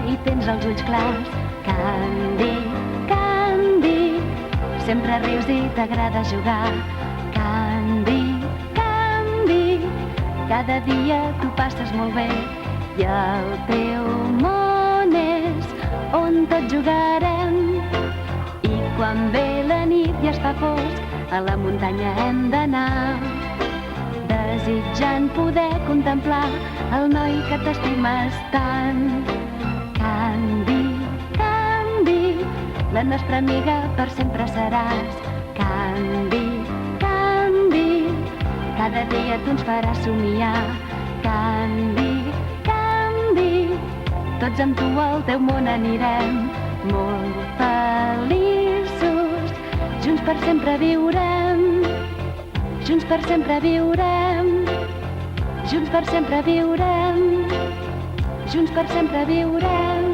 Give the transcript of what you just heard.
i tens els ulls clars. Candy, Candy, sempre rius i t'agrada jugar. Candy, Candy, cada dia t'ho passes molt bé i el teu món és on tots jugarem. I quan ve la nit i es fa fosc, a la muntanya hem d'anar, desitjant poder contemplar el noi que t'estimes tant. Candy, Candy, la nostra amiga per sempre seràs. Candy, Candy, cada dia tu ens faràs somiar. Candy, Candy, tots amb tu al teu món anirem, molt feliços, junts per sempre viurem, junts per sempre viurem, junts per sempre viurem, junts per sempre viurem.